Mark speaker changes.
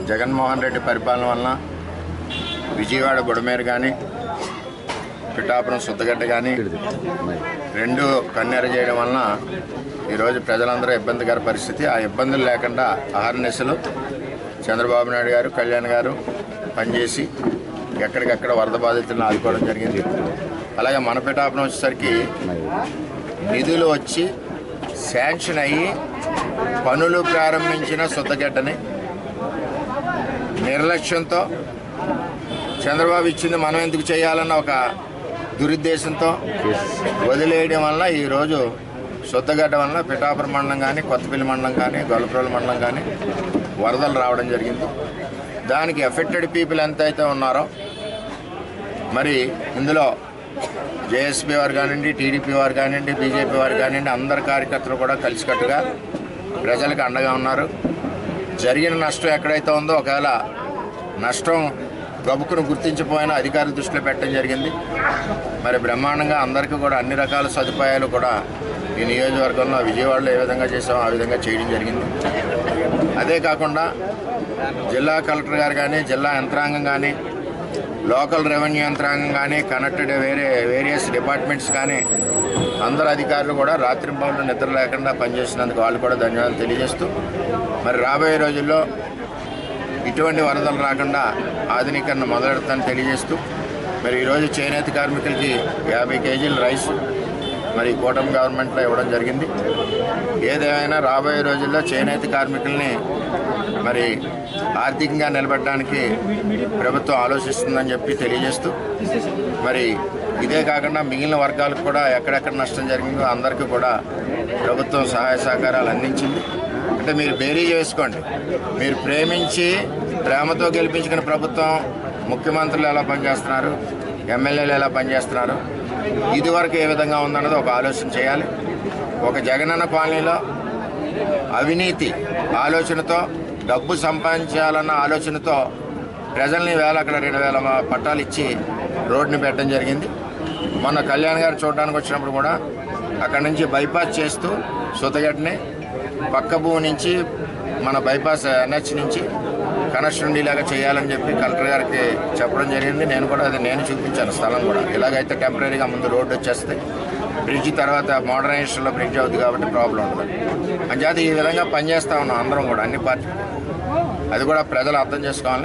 Speaker 1: జగన్మోహన్ రెడ్డి పరిపాలన వలన విజయవాడ బుడమేరు కానీ పిఠాపురం సుద్దగడ్డ కానీ రెండు కన్నెర చేయడం వలన ఈరోజు ప్రజలందరూ ఇబ్బందికర పరిస్థితి. ఆ ఇబ్బందులు లేకుండా అహర్నిశలు చంద్రబాబు నాయుడు గారు, కళ్యాణ్ గారు పనిచేసి ఎక్కడికక్కడ వరద బాధితులను ఆదుకోవడం జరిగింది. అలాగే మన పిఠాపురం వచ్చేసరికి నిధులు వచ్చి శాంక్షన్ అయ్యి పనులు ప్రారంభించిన సుద్దగడ్డని నిర్లక్ష్యంతో చంద్రబాబు ఇచ్చింది మనం ఎందుకు చేయాలన్న ఒక దురుద్దేశంతో వదిలేయడం వల్ల ఈరోజు సుద్దగడ్డ వలన పిఠాపురం మండలం కానీ, కొత్తపల్లి మండలం కానీ, గొల్లప్రోలు మండలం కానీ వరదలు రావడం జరిగింది. దానికి ఎఫెక్టెడ్ పీపుల్ ఎంతైతే ఉన్నారో మరి ఇందులో జేఎస్పీ వారు కానివ్వండి, టీడీపీ వారు కానివ్వండి, బీజేపీ వారు కానివ్వండి, అందరి కార్యకర్తలు కూడా కలిసికట్టుగా ప్రజలకు అండగా ఉన్నారు. జరిగిన నష్టం ఎక్కడైతే ఉందో ఒకవేళ నష్టం గబుకును గుర్తించిపోయిన అధికారుల దృష్టిలో పెట్టడం జరిగింది. మరి బ్రహ్మాండంగా అందరికీ కూడా అన్ని రకాల సదుపాయాలు కూడా ఈ నియోజకవర్గంలో విజయవాడలో ఏ విధంగా చేసామో ఆ విధంగా చేయడం జరిగింది. అదే కాకుండా జిల్లా కలెక్టర్ గారు కానీ, జిల్లా యంత్రాంగం కానీ, లోకల్ రెవెన్యూ యంత్రాంగం కానీ, కనెక్టెడ్ వేరియస్ డిపార్ట్మెంట్స్ కానీ అందరు అధికారులు కూడా రాత్రింబవళ్ళు నిద్ర లేకుండా పనిచేసినందుకు వాళ్ళు కూడా ధన్యవాదాలు తెలియజేస్తూ మరి రాబోయే రోజుల్లో ఇటువంటి వరదలు రాకుండా ఆధునీకరణ మొదలెడతానని తెలియజేస్తూ మరి ఈరోజు చేనేత కార్మికులకి 50 కేజీల రైస్ మరి కూటమి గవర్నమెంట్లో ఇవ్వడం జరిగింది. ఏదేమైనా రాబోయే రోజుల్లో చేనేత కార్మికుల్ని మరి ఆర్థికంగా నిలబెట్టడానికి ప్రభుత్వం ఆలోచిస్తుందని చెప్పి తెలియజేస్తూ మరి ఇదే కాకుండా మిగిలిన వర్గాలకు కూడా ఎక్కడెక్కడ నష్టం జరిగిందో అందరికీ కూడా ప్రభుత్వం సహాయ సహకారాలు అందించింది. అంటే మీరు బేరీ చేసుకోండి. మీరు ప్రేమించి ప్రేమతో గెలిపించుకున్న ప్రభుత్వం ముఖ్యమంత్రులు ఎలా పనిచేస్తున్నారు, ఎమ్మెల్యేలు ఎలా పనిచేస్తున్నారు, ఇదివరకు ఏ విధంగా ఉందన్నది ఒక ఆలోచన చేయాలి. ఒక జగనన్న కాలనీలో అవినీతి ఆలోచనతో డబ్బు సంపాదించాలన్న ఆలోచనతో ప్రజల్ని అక్కడ 2000 పట్టాలు ఇచ్చి రోడ్డుని పెట్టడం జరిగింది. మొన్న కళ్యాణ్ గారు చూడడానికి వచ్చినప్పుడు కూడా అక్కడి నుంచి బైపాస్ చేస్తూ సుద్దగడ్డని పక్క భూమి నుంచి మన బైపాస్ ఎన్హెచ్ నుంచి కనెక్షన్ ఉండేలాగా చేయాలని చెప్పి కలెక్టర్ గారికి చెప్పడం జరిగింది. నేను చూపించాను స్థలం కూడా. ఇలాగైతే టెంపరీగా ముందు రోడ్డు వచ్చేస్తే బ్రిడ్జ్ తర్వాత మోడర్నైజేషన్లో బ్రిడ్జ్ అవుతుంది కాబట్టి ప్రాబ్లం ఉండదు. అంచేత ఈ విధంగా పనిచేస్తూ ఉన్నాం అందరం కూడా, అన్ని పార్టీలు. అది కూడా ప్రజలు అర్థం చేసుకోవాలి.